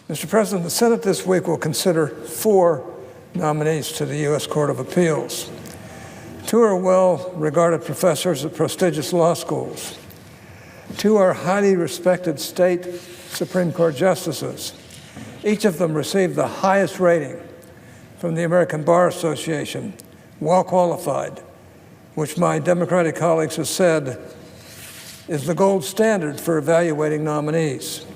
Mr. President, the Senate this week will consider 4 nominees to the U.S. Court of Appeals. 2 are well-regarded professors at prestigious law schools. 2 are highly respected state Supreme Court justices. Each of them received the highest rating from the American Bar Association, well qualified, which my Democratic colleagues have said is the gold standard for evaluating nominees.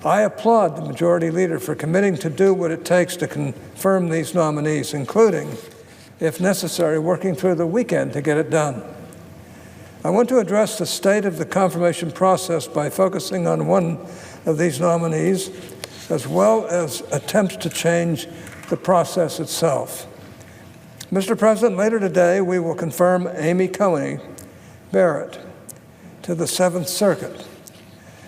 I applaud the majority leader for committing to do what it takes to confirm these nominees, including, if necessary, working through the weekend to get it done. I want to address the state of the confirmation process by focusing on one of these nominees, as well as attempts to change the process itself. Mr. President, later today, we will confirm Amy Coney Barrett to the Seventh Circuit.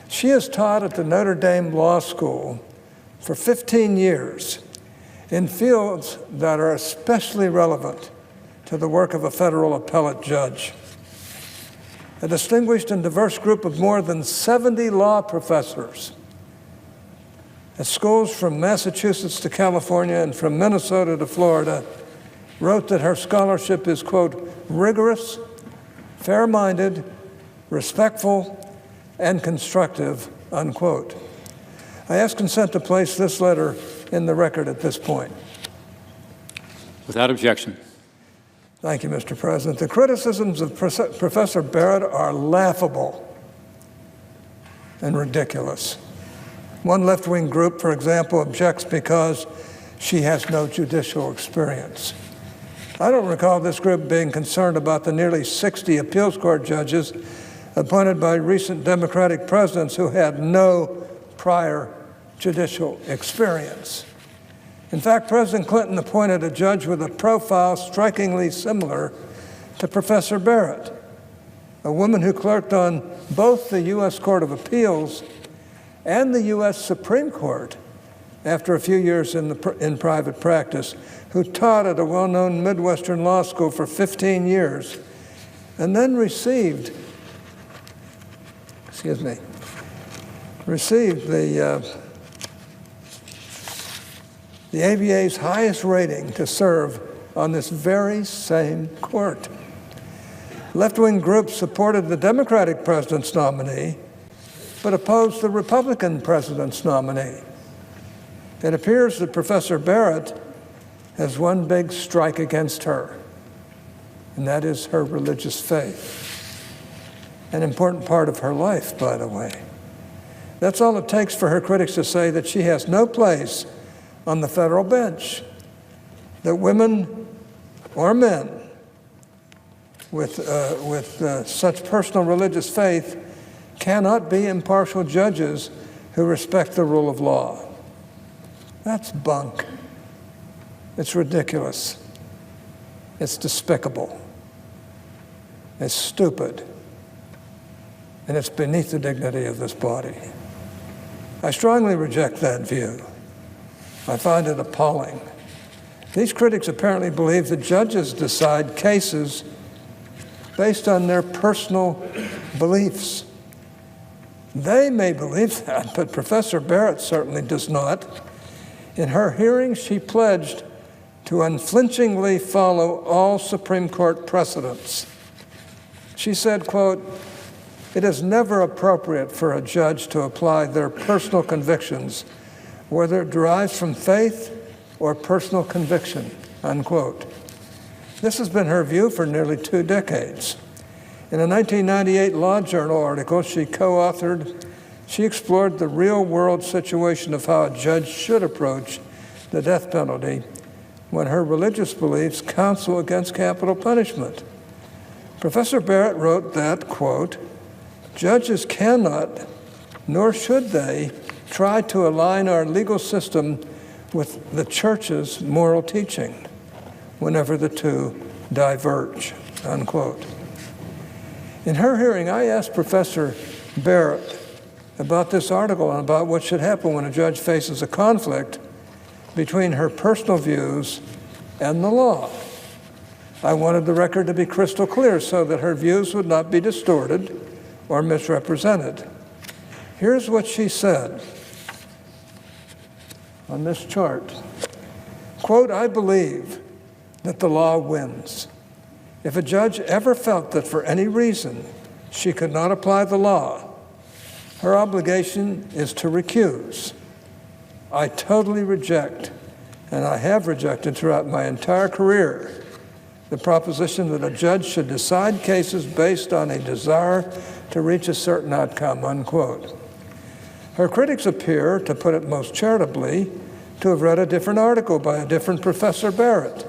She has taught at the Notre Dame Law School for 15 years in fields that are especially relevant to the work of a federal appellate judge. A distinguished and diverse group of more than 70 law professors at schools from Massachusetts to California and from Minnesota to Florida wrote that her scholarship is, quote, rigorous, fair-minded, respectful, and constructive, unquote. I ask consent to place this letter in the record at this point. Without objection. Thank you, Mr. President. The criticisms of Professor Barrett are laughable and ridiculous. One left-wing group, for example, objects because she has no judicial experience. I don't recall this group being concerned about the nearly 60 appeals court judges appointed by recent Democratic presidents who had no prior judicial experience. In fact, President Clinton appointed a judge with a profile strikingly similar to Professor Barrett, a woman who clerked on both the U.S. Court of Appeals and the U.S. Supreme Court after a few years in private practice, who taught at a well-known Midwestern law school for 15 years, and then received the ABA's highest rating to serve on this very same court. Left-wing groups supported the Democratic president's nominee, but opposed the Republican president's nominee. It appears that Professor Barrett has one big strike against her, and that is her religious faith. An important part of her life, by the way. That's all it takes for her critics to say that she has no place on the federal bench, that women or men with such personal religious faith cannot be impartial judges who respect the rule of law. That's bunk. It's ridiculous. It's despicable. It's stupid. And it's beneath the dignity of this body. I strongly reject that view. I find it appalling. These critics apparently believe that judges decide cases based on their personal beliefs. They may believe that, but Professor Barrett certainly does not. In her hearing, she pledged to unflinchingly follow all Supreme Court precedents. She said, quote, "It is never appropriate for a judge to apply their personal convictions, whether it derives from faith or personal conviction," unquote. This has been her view for nearly 2 decades. In a 1998 Law Journal article she co-authored, she explored the real-world situation of how a judge should approach the death penalty when her religious beliefs counsel against capital punishment. Professor Barrett wrote that, quote, "Judges cannot, nor should they, try to align our legal system with the church's moral teaching whenever the two diverge," unquote. In her hearing, I asked Professor Barrett about this article and about what should happen when a judge faces a conflict between her personal views and the law. I wanted the record to be crystal clear so that her views would not be distorted or misrepresented. Here's what she said. on this chart. Quote, I believe that the law wins. If a judge ever felt that for any reason she could not apply the law, her obligation is to recuse. I totally reject, and I have rejected throughout my entire career, the proposition that a judge should decide cases based on a desire to reach a certain outcome, unquote. Her critics appear, to put it most charitably, to have read a different article by a different Professor Barrett.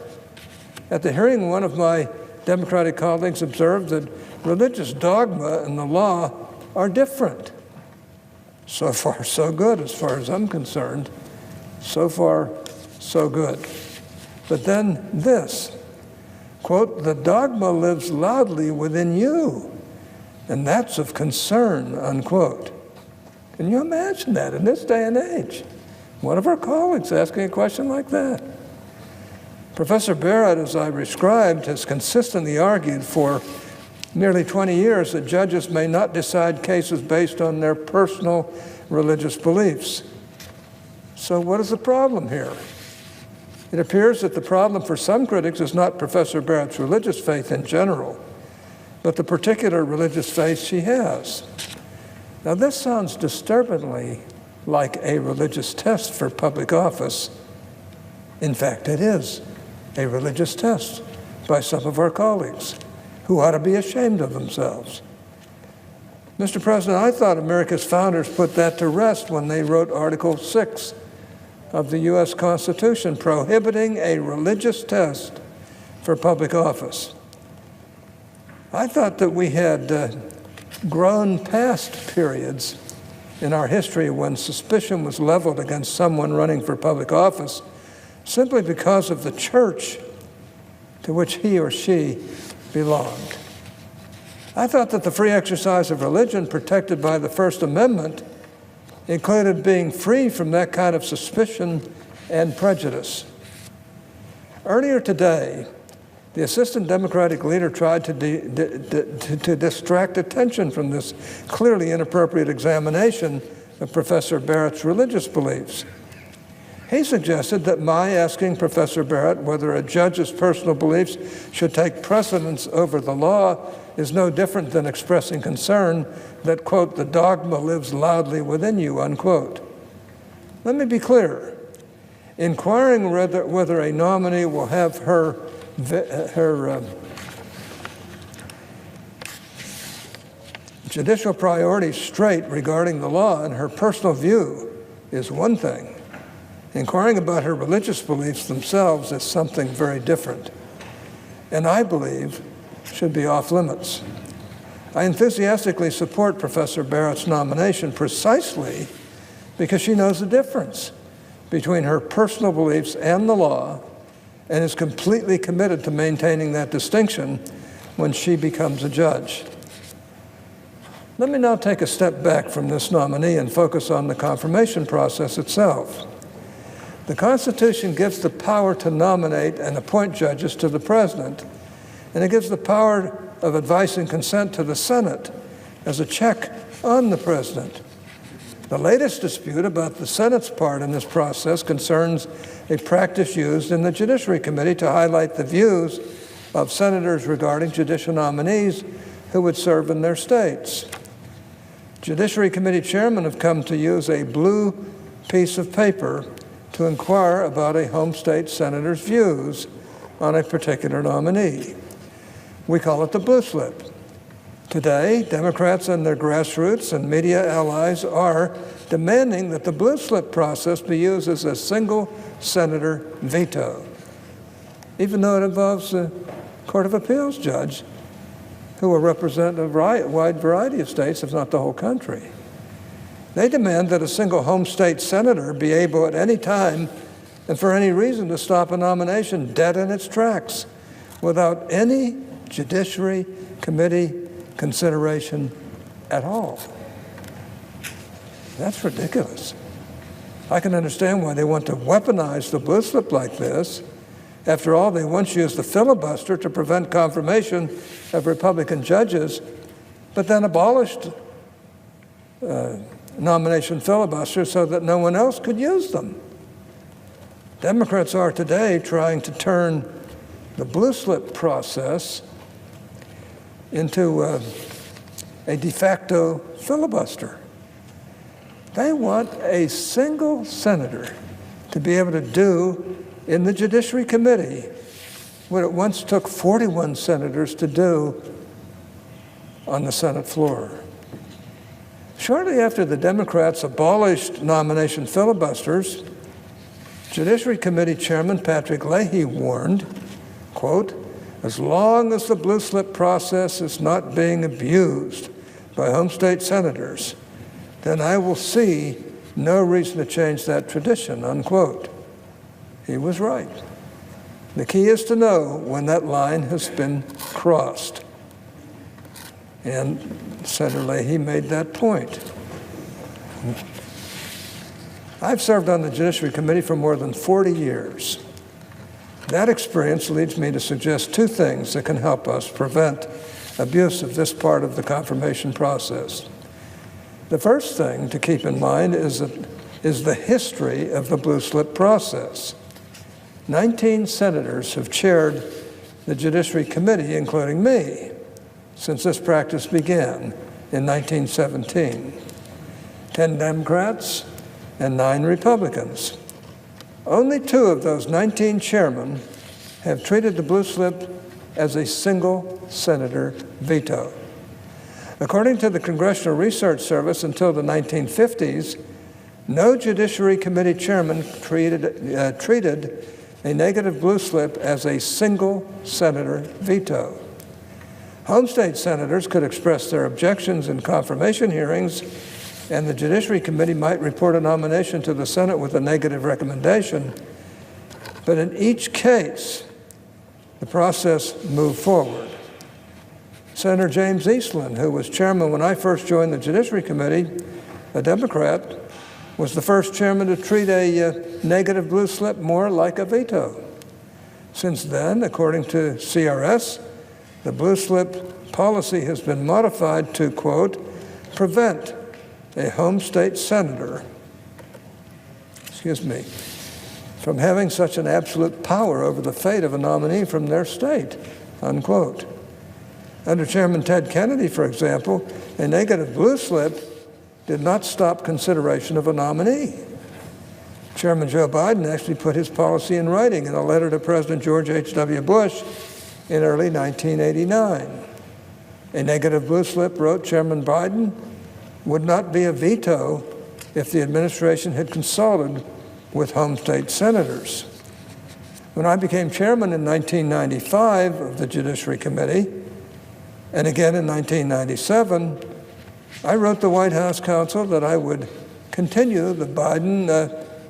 At the hearing, one of my Democratic colleagues observed that religious dogma and the law are different. So far, so good, as far as I'm concerned. So far, so good. But then this, quote, the dogma lives loudly within you, and that's of concern, unquote. Can you imagine that in this day and age? One of our colleagues asking a question like that. Professor Barrett, as I described, has consistently argued for nearly 20 years that judges may not decide cases based on their personal religious beliefs. So what is the problem here? It appears that the problem for some critics is not Professor Barrett's religious faith in general, but the particular religious faith she has. Now, this sounds disturbingly like a religious test for public office. In fact, it is a religious test by some of our colleagues who ought to be ashamed of themselves. Mr. President, I thought America's founders put that to rest when they wrote Article 6 of the U.S. Constitution, prohibiting a religious test for public office. I thought that we had grown past periods in our history when suspicion was leveled against someone running for public office simply because of the church to which he or she belonged. I thought that the free exercise of religion protected by the First Amendment included being free from that kind of suspicion and prejudice. Earlier today, the assistant Democratic leader tried to distract attention from this clearly inappropriate examination of Professor Barrett's religious beliefs. He suggested that my asking Professor Barrett whether a judge's personal beliefs should take precedence over the law is no different than expressing concern that, quote, the dogma lives loudly within you, unquote. Let me be clear. Inquiring whether a nominee will have her judicial priorities straight regarding the law and her personal view is one thing. Inquiring about her religious beliefs themselves is something very different, and I believe should be off limits. I enthusiastically support Professor Barrett's nomination precisely because she knows the difference between her personal beliefs and the law and is completely committed to maintaining that distinction when she becomes a judge. Let me now take a step back from this nominee and focus on the confirmation process itself. The Constitution gives the power to nominate and appoint judges to the President, and it gives the power of advice and consent to the Senate as a check on the President. The latest dispute about the Senate's part in this process concerns a practice used in the Judiciary Committee to highlight the views of senators regarding judicial nominees who would serve in their states. Judiciary Committee chairmen have come to use a blue piece of paper to inquire about a home state senator's views on a particular nominee. We call it the blue slip. Today, Democrats and their grassroots and media allies are demanding that the blue slip process be used as a single senator veto, even though it involves a Court of Appeals judge who will represent a wide variety of states, if not the whole country. They demand that a single home state senator be able at any time and for any reason to stop a nomination dead in its tracks without any Judiciary Committee consideration at all. That's ridiculous. I can understand why they want to weaponize the blue slip like this. After all, they once used the filibuster to prevent confirmation of Republican judges, but then abolished nomination filibusters so that no one else could use them. Democrats are today trying to turn the blue slip process into a de facto filibuster. They want a single senator to be able to do in the Judiciary Committee what it once took 41 senators to do on the Senate floor. Shortly after the Democrats abolished nomination filibusters, Judiciary Committee Chairman Patrick Leahy warned, quote, "As long as the blue slip process is not being abused by home state senators, then I will see no reason to change that tradition," unquote. He was right. The key is to know when that line has been crossed. And Senator Leahy made that point. I've served on the Judiciary Committee for more than 40 years. That experience leads me to suggest two things that can help us prevent abuse of this part of the confirmation process. The first thing to keep in mind is the history of the blue slip process. 19 senators have chaired the Judiciary Committee, including me, since this practice began in 1917. 10 Democrats and 9 Republicans. Only 2 of those 19 chairmen have treated the blue slip as a single senator veto. According to the Congressional Research Service, until the 1950s, no Judiciary Committee chairman treated a negative blue slip as a single senator veto. Home state senators could express their objections in confirmation hearings, and the Judiciary Committee might report a nomination to the Senate with a negative recommendation. But in each case, the process moved forward. Senator James Eastland, who was chairman when I first joined the Judiciary Committee, a Democrat, was the first chairman to treat a negative blue slip more like a veto. Since then, according to CRS, the blue slip policy has been modified to, quote, prevent a home state senator, from having such an absolute power over the fate of a nominee from their state, unquote. Under Chairman Ted Kennedy, for example, a negative blue slip did not stop consideration of a nominee. Chairman Joe Biden actually put his policy in writing in a letter to President George H.W. Bush in early 1989. A negative blue slip, wrote Chairman Biden, would not be a veto if the administration had consulted with home state senators. When I became chairman in 1995 of the Judiciary Committee, and again in 1997, I wrote the White House counsel that I would continue the Biden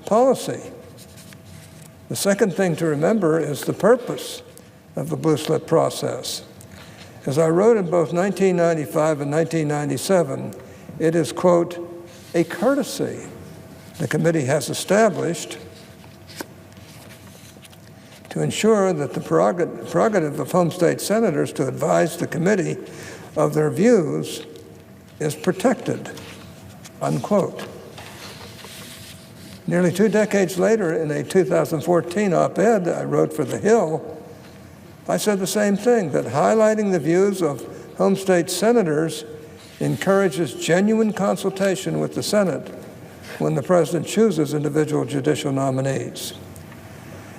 policy. The second thing to remember is the purpose of the blue slip process. As I wrote in both 1995 and 1997, it is, quote, a courtesy the committee has established to ensure that the prerogative of home state senators to advise the committee of their views is protected, unquote. Nearly 2 decades later, in a 2014 op-ed I wrote for The Hill, I said the same thing, that highlighting the views of home state senators encourages genuine consultation with the Senate when the president chooses individual judicial nominees.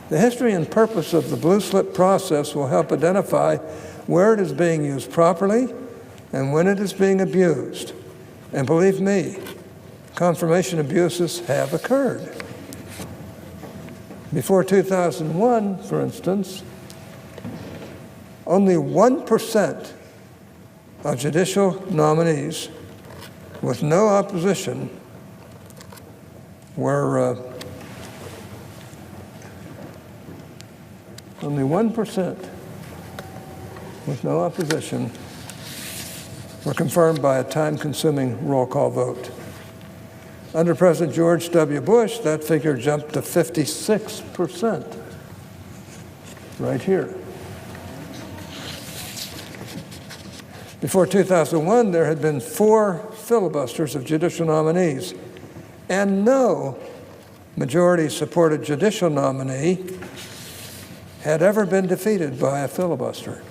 The history and purpose of the blue slip process will help identify where it is being used properly and when it is being abused. And believe me, confirmation abuses have occurred. Before 2001, for instance, only 1% of judicial nominees with no opposition were only 1% with no opposition were confirmed by a time-consuming roll call vote. Under President George W. Bush, that figure jumped to 56%, right here. Before 2001, there had been 4 filibusters of judicial nominees, and no majority-supported judicial nominee had ever been defeated by a filibuster.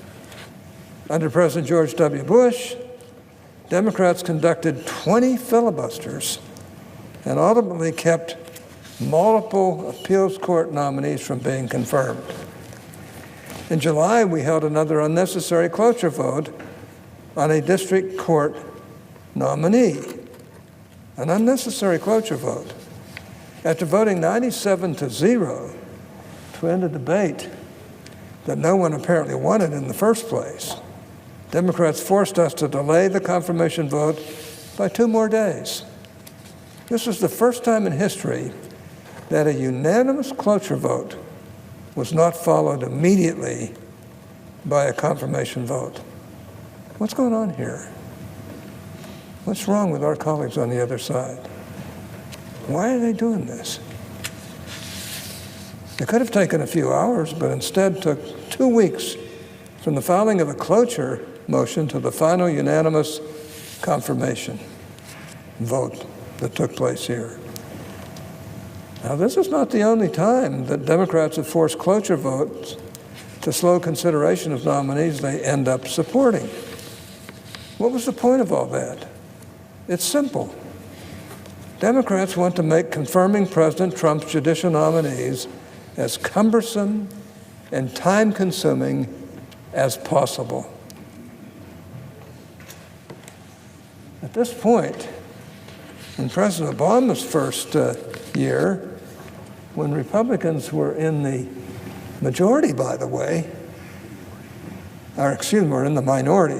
Under President George W. Bush, Democrats conducted 20 filibusters and ultimately kept multiple appeals court nominees from being confirmed. In July, we held another unnecessary cloture vote on a district court nominee, an unnecessary cloture vote. After voting 97-0 to end a debate that no one apparently wanted in the first place, Democrats forced us to delay the confirmation vote by 2 more days. This was the first time in history that a unanimous cloture vote was not followed immediately by a confirmation vote. What's going on here? What's wrong with our colleagues on the other side? Why are they doing this? It could have taken a few hours, but instead took 2 weeks from the filing of a cloture motion to the final unanimous confirmation vote that took place here. Now, this is not the only time that Democrats have forced cloture votes to slow consideration of nominees they end up supporting. What was the point of all that? It's simple. Democrats want to make confirming President Trump's judicial nominees as cumbersome and time-consuming as possible. At this point, in President Obama's first year, when Republicans were in the majority, by the way, were in the minority,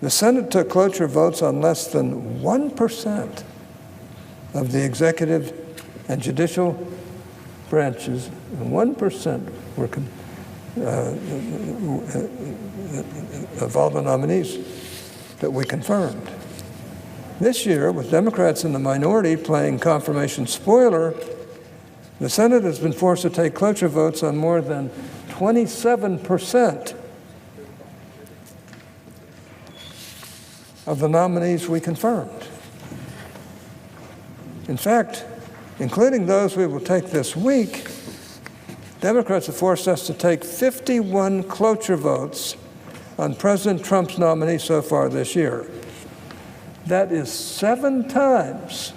the Senate took cloture votes on less than 1% of the executive and judicial branches, and 1% were of all the nominees that we confirmed. This year, with Democrats in the minority playing confirmation spoiler, the Senate has been forced to take cloture votes on more than 27% of the nominees we confirmed. In fact, including those we will take this week, Democrats have forced us to take 51 cloture votes on President Trump's nominee so far this year. That is 7 times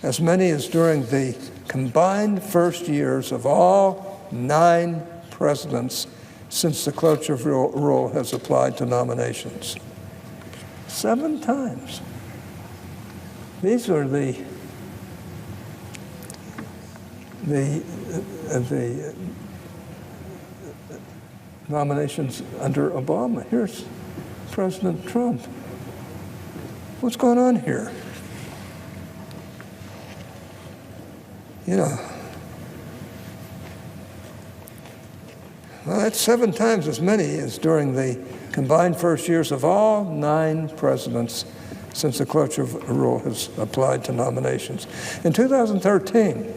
as many as during the combined first years of all 9 presidents since the cloture rule has applied to nominations. 7 times. These are the nominations under Obama. Here's President Trump. What's going on here? Well, that's 7 times as many as during the combined first years of all 9 presidents since the cloture rule has applied to nominations. In 2013,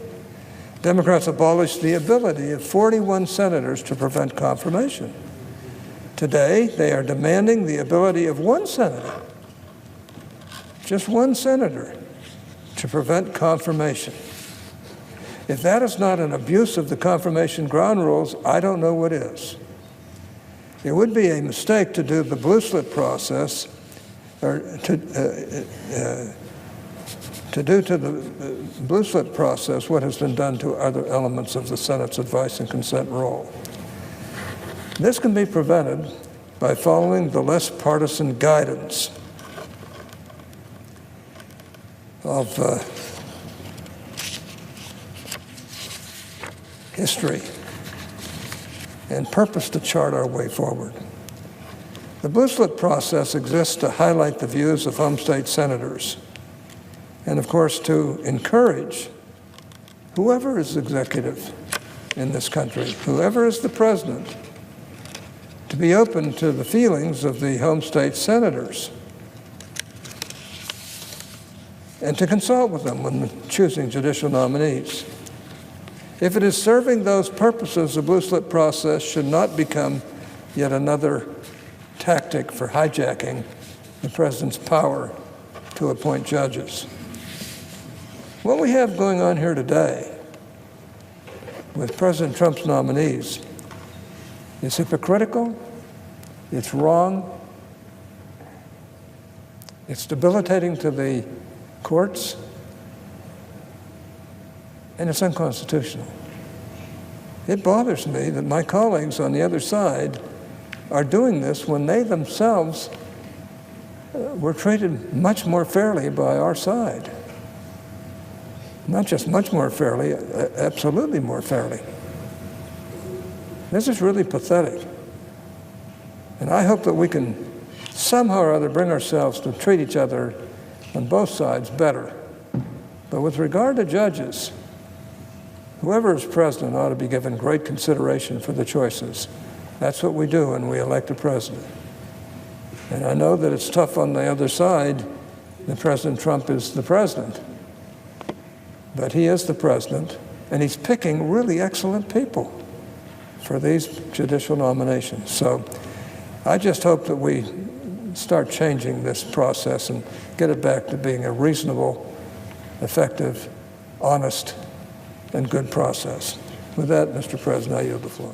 Democrats abolished the ability of 41 senators to prevent confirmation. Today, they are demanding the ability of 1 senator, just 1 senator, to prevent confirmation. If that is not an abuse of the confirmation ground rules, I don't know what is. It would be a mistake to do the blue slip process, or to do to the blue slip process what has been done to other elements of the Senate's advice and consent rule. This can be prevented by following the less partisan guidance of history and purpose to chart our way forward. The blue slip process exists to highlight the views of home state senators and, of course, to encourage whoever is executive in this country, whoever is the president, to be open to the feelings of the home state senators and to consult with them when choosing judicial nominees. If it is serving those purposes, the blue slip process should not become yet another tactic for hijacking the president's power to appoint judges. What we have going on here today with President Trump's nominees is hypocritical, it's wrong, it's debilitating to the courts, and it's unconstitutional. It bothers me that my colleagues on the other side are doing this when they themselves were treated much more fairly by our side. Not just much more fairly, absolutely more fairly. This is really pathetic. And I hope that we can somehow or other bring ourselves to treat each other on both sides better. But with regard to judges, whoever is president ought to be given great consideration for the choices. That's what we do when we elect a president. And I know that it's tough on the other side that President Trump is the president. But he is the president, and he's picking really excellent people for these judicial nominations. So I just hope that we start changing this process and get it back to being a reasonable, effective, honest, and good process. With that, Mr. President, I yield the floor.